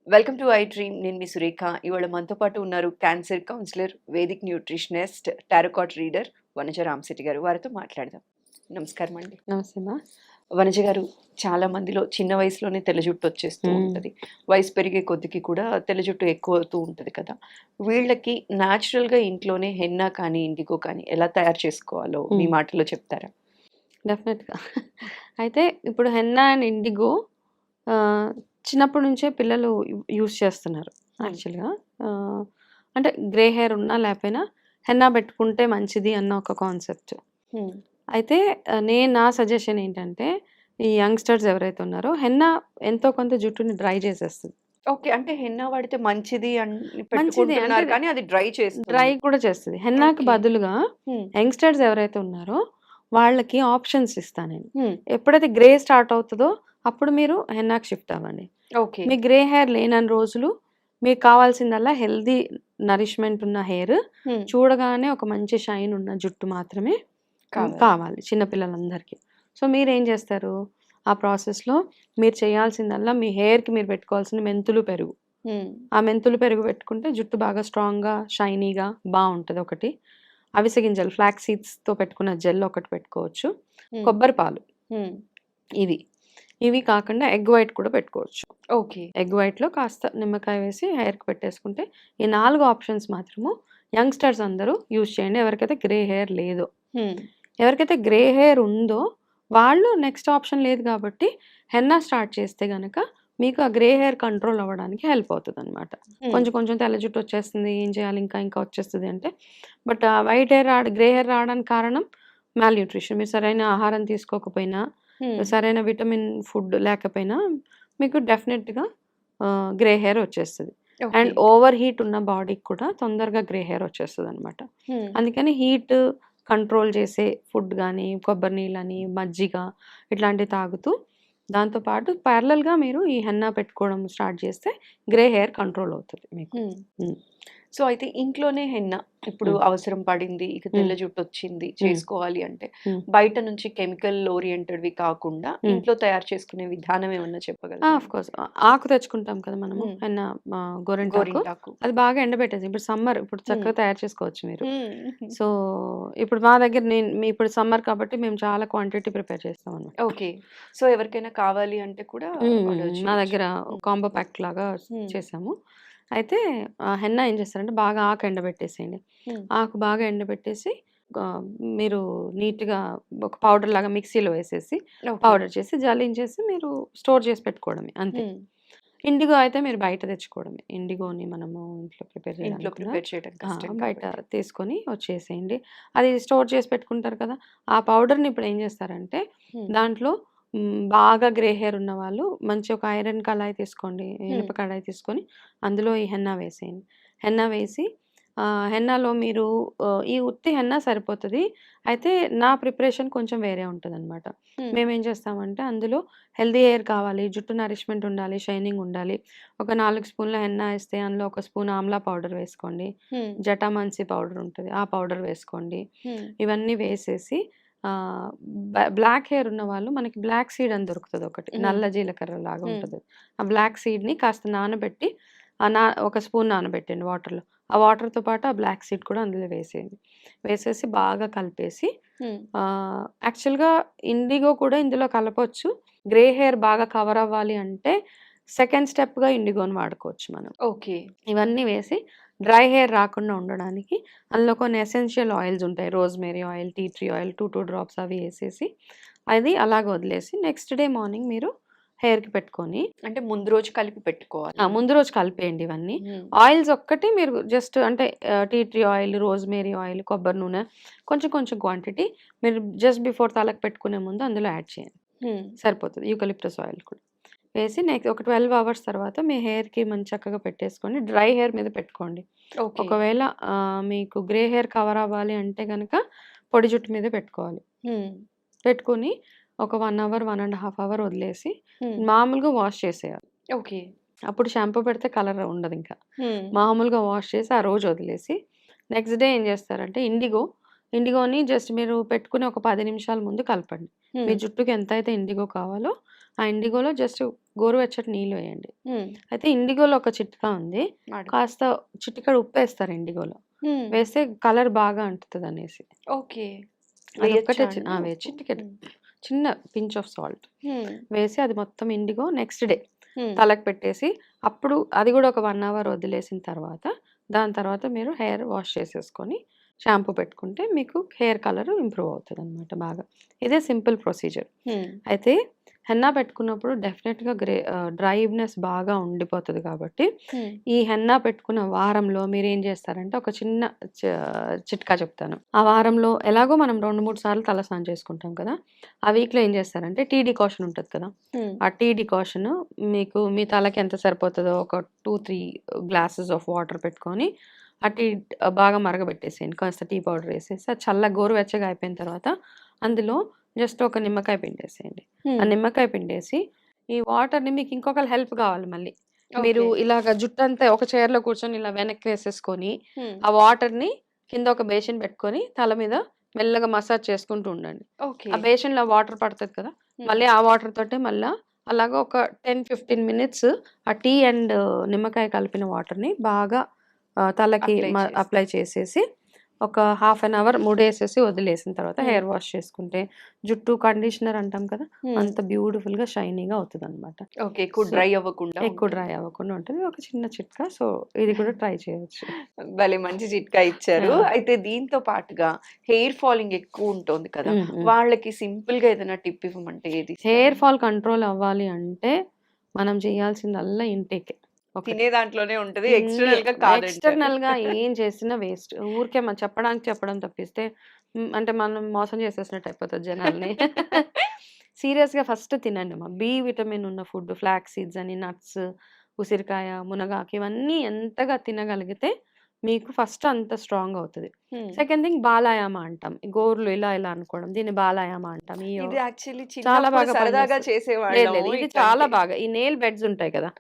Welcome to I dream. నేను మీ సురేఖ. ఇవాళ మనతో పాటు ఉన్నారు cancer counsellor, Vedic nutritionist, tarot card reader Vanaja Ramashetti garu. వారితో మాట్లాడదాం. నమస్కారం అండి. నమస్తే మా. వనజ గారు, చాలా మందిలో చిన్న వయసులోనే తెల్ల జుట్టు వచ్చేస్తూ ఉంటుంది. వయసు పెరిగే కొద్దికి కూడా తెల్ల జుట్టు ఎక్కువ అవుతూ ఉంటుంది కదా. వీళ్ళకి న్యాచురల్గా ఇంట్లోనే హెన్నా కానీ ఇండిగో కానీ ఎలా తయారు చేసుకోవాలో మీ మాటలో చెప్తారా? డెఫినెట్గా. అయితే ఇప్పుడు హెన్నా అండ్ ఇండిగో చిన్నప్పటి నుంచే పిల్లలు యూస్ చేస్తున్నారు యాక్చువల్గా. అంటే గ్రే హెయిర్ ఉన్నా లేకపోయినా హెన్నా పెట్టుకుంటే మంచిది అన్న ఒక కాన్సెప్ట్. అయితే నా సజెషన్ ఏంటంటే, ఈ యంగ్స్టర్స్ ఎవరైతే ఉన్నారో హెన్నా ఎంతో కొంత జుట్టుని డ్రై చేసేస్తుంది. ఓకే. అంటే హెన్నా వాడితే మంచిది అని మంచిది పెట్టుకుంటున్నారు అంటే కానీ అది డ్రై చేస్తుంది. డ్రై కూడా చేస్తుంది. హెన్నాకి ఓకే. బదులుగా హ్మ్. యంగ్స్టర్స్ ఎవరైతే ఉన్నారో వాళ్ళకి ఆప్షన్స్ ఇస్తా నేను. హ్మ్. ఎప్పుడైతే గ్రే స్టార్ట్ అవుతదో అప్పుడు మీరు హెన్నాకి షిఫ్ట్ అవ్వండి. ఓకే. మీ గ్రే హెయిర్ లేనన్ని రోజులు మీకు కావాల్సిందల్లా హెల్తీ నరిష్మెంట్ ఉన్న హెయిర్, హ్మ్. చూడగానే ఒక మంచి షైన్ ఉన్న జుట్టు మాత్రమే కావాలి చిన్న పిల్లలందరికీ. సో మీరేం చేస్తారు? ఆ ప్రాసెస్‌లో మీరు చేయాల్సిందల్లా మీ హెయిర్‌కి మీరు పెట్టుకోవాల్సింది మెంతులు, పెరుగు. హ్మ్. ఆ మెంతులు, పెరుగు పెట్టుకుంటే జుట్టు బాగా స్ట్రాంగ్‌గా, షైనీగా బావుంటది ఒకటి. అవిసె గింజలు ఫ్లాక్స్ సీడ్స్‌తో పెట్టుకున్న జెల్ ఒకటి పెట్టుకోవచ్చు. హ్మ్. కొబ్బరి పాలు హ్మ్. ఇవి. ఇవి కాకుండా ఎగ్ వైట్ కూడా పెట్టుకోవచ్చు. ఓకే. ఎగ్ వైట్‌లో కాస్త నిమ్మకాయ వేసి హెయిర్‌కి పెట్టేసుకుంటే ఈ 4 ఆప్షన్స్ మాత్రము యంగ్‌స్టర్స్ అందరూ యూజ్ చేయండి. ఎవరికైతే గ్రే హెయిర్ లేదో. హ్మ్. ఎవరికైతే గ్రే హెయిర్ ఉందో వాళ్ళు నెక్స్ట్ ఆప్షన్ లేదు కాబట్టి హెన్నా స్టార్ట్ చేస్తే గనక మీకు ఆ గ్రే హెయిర్ కంట్రోల్ అవ్వడానికి హెల్ప్ అవుతదనమాట. హ్మ్. కొంచెం కొంచెం తెల్ల జుట్టు వచ్చేస్తుంది. ఏం చేయాలి ఇంకా ఇంకా వచ్చేస్తది అంటే but white hair grey hair రావడానికి కారణం మాల్ న్యూట్రిషన్. మీరు సరైన ఆహారం తీసుకోకపోయినా, హ్మ్. సరైన విటమిన్ ఫుడ్ లేకపోయినా మీకు డెఫినెట్‌గా గ్రే హెయిర్ వచ్చేస్తది. ఓకే. అండ్ ఓవర్ హీట్ ఉన్న బాడీకి కూడా తొందరగా గ్రే హెయిర్ వచ్చేస్తదనమాట. హ్మ్. అందుకని హీట్ కంట్రోల్ చేసే ఫుడ్ గానీ, కొబ్బరి నీళ్ళని, మజ్జిగ ఇట్లాంటివి తాగుతూ, దాంతో పాటు ప్యారలల్‌గా మీరు ఈ హెన్నా పెట్టుకోవడం స్టార్ట్ చేస్తే గ్రే హెయిర్ కంట్రోల్ అవుతది మీకు. హ్మ్. హ్మ్. సో, అయితే ఇంట్లోనే హెన్నా ఇప్పుడు హ్మ్. అవసరం పడింది, ఇక హ్మ్. తెల్ల జుట్టొచ్చింది, హ్మ్. చేసుకోవాలి అంటే హ్మ్. బయట నుంచి కెమికల్ ఓరియెంటెడ్‌వి కాకుండా హ్మ్. ఇంట్లో తయారు చేసుకునే విధానం ఏమన్నా చెప్పగలరా ఆఫ్ అండి? కోర్స్. ఆకు తెచ్చుకుంటాం కదా మనము హ్మ్. హెన్నా గోరింటాకు. గోరింటాకు. అది బాగా ఎండబెట్టేసి ఇప్పుడు సమ్మర్ ఇప్పుడు హ్మ్. చక్కగా తయారు చేసుకోవచ్చు మీరు. హ్మ్. సో, ఇప్పుడు మా దగ్గర ఇప్పుడు సమ్మర్ కాబట్టి మేము చాలా క్వాంటిటీ ప్రిపేర్ చేస్తామనమాట. ఓకే. సో, ఎవరికైనా కావాలి అంటే కూడా ఆర్డర్ మా చేయొచ్చు. దగ్గర హ్మ్. కాంబో ప్యాక్ లాగా హ్మ్. చేసాము. అయితే హెన్నా ఏం చేస్తారంటే బాగా ఆకు ఎండబెట్టేసేయండి. హ్మ్. ఆకు బాగా ఎండబెట్టేసి ఆహ్, మీరు నీట్‌గా ఒక పౌడర్ లాగా మిక్సీలో వేసేసి, ఓకే. పౌడర్ చేసి, జల్లించేసి మీరు స్టోర్ చేసి పెట్టుకోవడమే అంతే. హ్మ్. ఇండిగో అయితే మీరు బయట తెచ్చుకోవడమే. ఇండిగోని మనము ఇంట్లో ప్రిపేర్ ఇంట్లో చేయడానికి కూడా ప్రిపేర్ చేయడం కష్టం బయట కాబట్టి. తీసుకొని వచ్చేసేయండి. అది స్టోర్ చేసి పెట్టుకుంటారు కదా! ఆ పౌడర్‌ని ఇప్పుడు ఏం చేస్తారంటే హ్మ్. దాంట్లో బాగా గ్రే హెయిర్ ఉన్నవాళ్ళు మంచి ఒక ఐరన్ కళాయి తీసుకోండి. హ్మ్. ఇనుప కడాయి తీసుకొని అందులో ఈ హెన్నా వేసేయండి. హెన్నా వేసి హెన్నాలో మీరు ఈ ఉత్తి హెన్నా సరిపోతది. అయితే నా ప్రిపరేషన్ కొంచెం వేరే ఉంటదనమాట. హ్మ్. మేమేం చేస్తామంటే అందులో హెల్తీ హెయిర్ కావాలి, జుట్టు నరిష్మెంట్ ఉండాలి, షైనింగ్ ఉండాలి. ఒక 4 స్పూన్ల హెన్నా ఏస్తే అందులో ఒక స్పూన్ ఆమ్లా పౌడర్ వేసుకోండి. హ్మ్. జటామాంసి పౌడర్ ఉంటది. ఆ పౌడర్ వేసుకోండి. హ్మ్. ఇవన్నీ వేసేసి ఆహ్, బ్లాక్ హెయిర్ ఉన్నవాళ్ళు మనకి బ్లాక్ సీడ్ అని దొరుకుతదొకటి. హ్మ్. నల్ల జీలకర్ర లాగా హ్మ్. ఉంటది. ఆ బ్లాక్ సీడ్‌ని కాస్త నానబెట్టి ఒక స్పూన్ నానబెట్టండి వాటర్‌లో. ఆ వాటర్‌తో పాటు ఆ బ్లాక్ సీడ్ కూడా అందులో వేసేయండి. వేసేసి బాగా కలిపేసి హ్మ్. యాక్చువల్‌గా ఇండిగో కూడా ఇందులో కలపొచ్చు. గ్రే హెయిర్ బాగా కవర్ అవ్వాలి అంటే సెకండ్ స్టెప్‌గా ఇండిగోని వాడుకోవచ్చు మనం. ఓకే. ఇవన్నీ వేసి డ్రై హెయిర్ రాకుండా ఉండడానికి అందులో కొన్ని ఎసెన్షియల్ ఆయిల్స్ ఉంటాయి. Rosemary oil, tea tree oil 2 drops అవి ఏసేసి అది అలాగ వదిలేసి నెక్స్ట్ డే మార్నింగ్ మీరు హెయిర్‌కి పెట్టుకొని అంటే ముందు రోజు కలిపి పెట్టుకోవాలి. ముందు రోజు కలిపేయండి ఇవన్నీ. హ్మ్. ఆయిల్స్ ఒక్కటి మీరు జస్ట్ అంటే tea tree oil, rosemary oil, కొబ్బరి నూనె కొంచెం కొంచెం క్వాంటిటీ మీరు జస్ట్ బిఫోర్ తలకు పెట్టుకునే ముందు అందులో యాడ్ చేయండి. హ్మ్. సరిపోతది. యూకలిప్టస్ ఆయిల్ కూడా. వేసి ఒక 12 అవర్స్ తర్వాత మీ హెయిర్‌కి చక్కగా పెట్టేసుకొని డ్రై హెయిర్ మీద పెట్టుకోండి. ఓకే. ఒకవేళ మీకు గ్రే హెయిర్ కవర్ అవ్వాలి అంటే గనక పొడి జుట్టు మీదే పెట్టుకోవాలి. హ్మ్. పెట్టుకొని ఒక 1 అవర్, 1 ½ అవర్ వదిలేసి హ్మ్. మామూలుగా వాష్ చేసేయాలి. ఓకే. అప్పుడు షాంపూ పెడితే కలర్ ఉండదింక. హ్మ్. మామూలుగా వాష్ చేసి ఆ రోజు వదిలేసి నెక్స్ట్ డే ఏం చేస్తారంటే ఇండిగో ఇండిగోని జస్ట్ మీరు పెట్టుకుని ఒక 10 నిమిషాల ముందు కలపండి. మీ జుట్టుకి ఎంతైతే ఇండిగో కావాలో ఆ ఇండిగోలో జస్ట్ గోరువెచ్చటి నీళ్ళు వేయండి. అయితే ఇండిగోలో ఒక చిట్కా ఉంది. కాస్త చిటికెడు ఉప్పేస్తారు ఇండిగోలో. వేస్తే కలర్ బాగా అంటుతుంది అనేసి. ఓకే. అదొక్కటే చిటికెడు చిన్న పించ్ ఆఫ్ సాల్ట్ వేసి అది మొత్తం ఇండిగో నెక్స్ట్ డే తలకు పెట్టేసి అప్పుడు అది కూడా ఒక 1 అవర్ వదిలేసిన తర్వాత దాని తర్వాత మీరు హెయిర్ వాష్ చేసేసుకొని షాంపూ పెట్టుకుంటే మీకు హెయిర్ కలర్ ఇంప్రూవ్ అవుతుంది అనమాట బాగా. ఇదే సింపుల్ ప్రొసీజర్. అయితే హెన్నా పెట్టుకున్నప్పుడు డెఫినెట్గా డ్రైనెస్ బాగా ఉండిపోతుంది కాబట్టి ఈ హెన్నా పెట్టుకున్న వారంలో మీరు ఏం చేస్తారంటే ఒక చిన్న చిట్కా చెప్తాను. ఆ వారంలో ఎలాగో మనం 2-3 సార్లు తల స్నానం చేసుకుంటాం కదా, ఆ వీక్లో ఏం చేస్తారంటే టీ డికాషన్ ఉంటుంది కదా, ఆ టీ డికాషన్ మీకు మీ తలకి ఎంత సరిపోతుందో ఒక 2-3 గ్లాసెస్ ఆఫ్ వాటర్ పెట్టుకొని ఆ టీ బాగా మరగబెట్టేసేయండి. కాస్త టీ పౌడర్ వేసేసి అది చల్ల గోరువెచ్చగా అయిపోయిన తర్వాత అందులో జస్ట్ ఒక నిమ్మకాయ పిండేసేయండి. ఆ నిమ్మకాయ పిండేసి ఈ వాటర్ని మీకు ఇంకొకరు హెల్ప్ కావాలి మళ్ళీ మీరు ఇలాగ జుట్టంతా ఒక చైర్లో కూర్చొని ఇలా వెనక్కి వేసేసుకొని ఆ వాటర్ని కింద ఒక బేసిన్ పెట్టుకొని తల మీద మెల్లగా మసాజ్ చేసుకుంటూ ఉండండి. ఆ బేసిన్లో వాటర్ పడుతుంది కదా, మళ్ళీ ఆ వాటర్ తోటే మళ్ళీ అలాగా ఒక 10-15 మినిట్స్ ఆ టీ అండ్ నిమ్మకాయ కలిపిన వాటర్ని బాగా తలకి అప్లై చేసేసి ఒక 1/2 అవర్ ముడేసేసి వదిలేసిన తర్వాత హెయిర్ వాష్ చేసుకుంటే జుట్టు కండిషనర్ అంటాం కదా, అంత బ్యూటిఫుల్ గా షైనీగా అవుతుంది అనమాట. ఎక్కువ డ్రై అవ్వకుండా ఉంటుంది. ఒక చిన్న చిట్కా. సో ఇది కూడా ట్రై చేయొచ్చు. భలే మంచి చిట్కా ఇచ్చారు. అయితే దీంతో పాటుగా హెయిర్ ఫాలింగ్ ఎక్కువ ఉంటుంది కదా, వాళ్ళకి సింపుల్ గా ఏదైనా టిప్ ఇవ్వమంటే ఏది? హెయిర్ ఫాల్ కంట్రోల్ అవ్వాలి అంటే మనం చేయాల్సిందల్లా ఇంటేకే. తినే దాంట్లోనే ఉంటది, ఎక్స్టర్నల్ గా ఏం చేసినా వేస్ట్. ఊరికే మనం చెప్పడం తప్పిస్తే అంటే మనం మోసం చేసేసినట్టు అయిపోతుంది జనాల్ని. సీరియస్ గా ఫస్ట్ తినండి బి విటమిన్ ఉన్న ఫుడ్, ఫ్లాక్స్ సీడ్స్ అని, నట్స్, ఉసిరికాయ, మునగాకు ఇవన్నీ ఎంతగా తినగలిగితే మీకు ఫస్ట్ అంత స్ట్రాంగ్ అవుతుంది. సెకండ్ థింగ్ బాలాయామ అంటాం, గోర్లు ఇలా ఇలా అనుకోవడం, దీన్ని బాలాయామ అంటాం. చాలా బాగా ఇది చాలా బాగా ఈ నెయిల్ బెడ్స్ ఉంటాయి కదా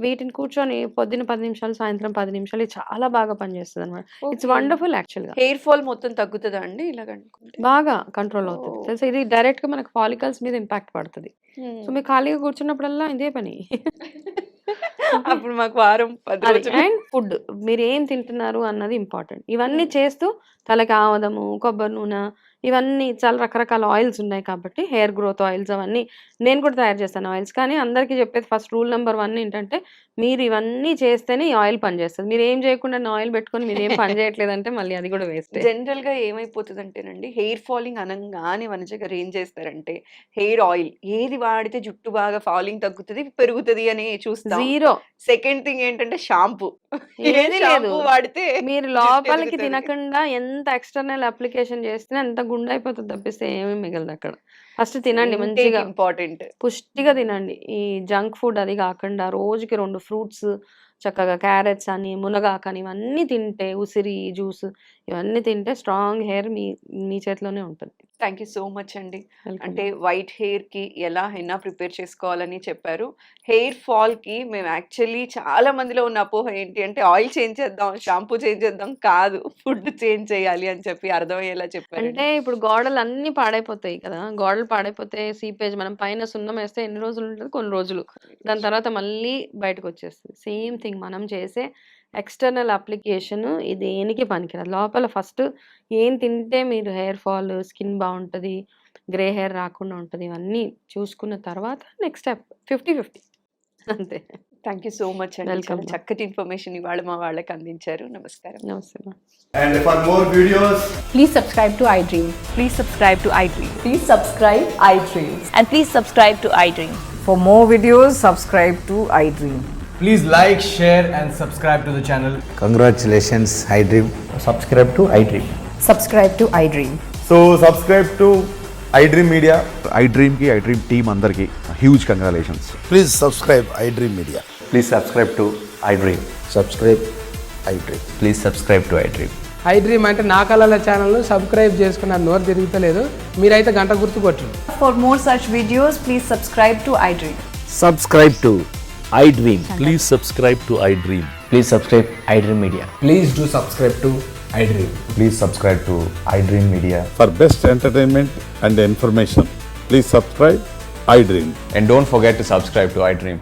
వీటిని కూర్చొని పొద్దున్న 10 నిమిషాలు, సాయంత్రం 10 నిమిషాలు చాలా బాగా పనిచేస్తుంది అనమాట. ఇట్స్ వండర్ఫుల్ యాక్చువల్గా. హెయిర్ ఫాల్ మొత్తం తగ్గుతుందా అండి ఇలాగ? బాగా కంట్రోల్ అవుతుంది తెలుసా. ఇది డైరెక్ట్ గా మనకు ఫాలికల్స్ మీద ఇంపాక్ట్ పడుతుంది. సో మీరు ఖాళీగా కూర్చున్నప్పుడల్లా ఇదే పని. అప్పుడు మాకు వారం 10 రోజులు. అండ్ ఫుడ్ మీరు ఏం తింటున్నారు అన్నది ఇంపార్టెంట్. ఇవన్నీ చేస్తూ తలకి ఆవదము, కొబ్బరి నూనె, ఇవన్నీ చాలా రకరకాల ఆయిల్స్ ఉన్నాయి కాబట్టి హెయిర్ గ్రోత్ ఆయిల్స్ అవన్నీ నేను కూడా తయారు చేస్తాను ఆయిల్స్. కానీ అందరికీ చెప్పేది ఫస్ట్ రూల్ నెంబర్ 1 ఏంటంటే మీరు ఇవన్నీ చేస్తేనే ఈ ఆయిల్ పనిచేస్తుంది. మీరు ఏం చేయకుండా ఆయిల్ పెట్టుకొని మీరు ఏం పని చేయట్లేదంటే మళ్ళీ అది కూడా వేస్ట్. జనరల్ గా ఏమైపోతుంది అంటేనండి, హెయిర్ ఫాలింగ్ అనగానే వనజ గారు ఏం చేస్తారంటే హెయిర్ ఆయిల్ ఏది వాడితే జుట్టు బాగా ఫాలింగ్ తగ్గుతుంది, పెరుగుతుంది అని చూస్తాం. జీరో. సెకండ్ థింగ్ ఏంటంటే షాంపూ. ఏది లేదు, వాడితే మీరు లోపలికి తినకుండా ఎంత ఎక్స్టర్నల్ అప్లికేషన్ చేస్తే అంత గుండె అయిపోతుంది తప్పిస్తే ఏమీ మిగలదు అక్కడ. ఫస్ట్ తినండి మంచిగా, ఇంపార్టెంట్, పుష్టిగా తినండి. ఈ జంక్ ఫుడ్ అది కాకుండా రోజుకి 2 ఫ్రూట్స్ చక్కగా, క్యారెట్స్ అని, మునగాకు అని ఇవన్నీ తింటే, ఉసిరి జ్యూస్ ఇవన్నీ తింటే స్ట్రాంగ్ హెయిర్ మీ చేతిలోనే ఉంటుంది. థ్యాంక్ యూ సో మచ్ అండి. అంటే వైట్ హెయిర్ కి ఎలా హెన్నా ప్రిపేర్ చేసుకోవాలని చెప్పారు. హెయిర్ ఫాల్ కి మేము యాక్చువల్లీ చాలా మందిలో ఉన్న అపోహ ఏంటి అంటే ఆయిల్ చేంజ్ చేద్దాం, షాంపూ చేంజ్ చేద్దాం కాదు, ఫుడ్ చేంజ్ చేయాలి అని చెప్పి అర్థమయ్యేలా చెప్పారు. అంటే ఇప్పుడు గోడలు అన్ని పాడైపోతాయి కదా, గోడలు పాడైపోతే సీపేజ్ మనం పైన సున్నం వేస్తే ఎన్ని రోజులు ఉంటుంది? కొన్ని రోజులు. దాని తర్వాత మళ్ళీ బయటకు వచ్చేస్తుంది. సేమ్ థింగ్ మనం చేసే ఎక్స్టర్నల్ అప్లికేషన్ ఇది దేనికి పనికిరాదు. లోపల ఫస్ట్ ఏం తింటే మీరు హెయిర్ ఫాల్, స్కిన్ బాగుంటుంది, గ్రే హెయిర్ రాకుండా ఉంటుంది, ఇవన్నీ చూసుకున్న తర్వాత నెక్స్ట్ స్టెప్ 50-50 అంతే. థ్యాంక్ యూ సో మచ్ అండి. వెల్కమ్. చక్కటి ఇన్ఫర్మేషన్ ఇవాళ మా వాళ్ళకి అందించారు. నమస్కారం. నమస్తే. And for more videos, Please subscribe to iDream. Please subscribe to iDream. Please subscribe iDream. And please subscribe to iDream. For more videos, subscribe to iDream. please like, share and subscribe to the channel. Congratulations, iDream. Subscribe to iDream. Subscribe to iDream. So subscribe to iDream Media. iDream ki iDream team andarki huge congratulations. Please subscribe iDream Media. Please subscribe to iDream. Subscribe iDream. Please subscribe to iDream. iDream అంటే నా కళల ఛానల్ను subscribe చేసుకున్న నోరు తిరుగుతలేదు, మీరైతే గంట గుర్తు కొట్టండి. For more such videos, please subscribe to iDream. Subscribe to iDream. Please subscribe to iDream. Please subscribe iDream Media. Please do subscribe to iDream. Please subscribe to iDream Media. For best entertainment and information, please subscribe iDream. And don't forget to subscribe to iDream.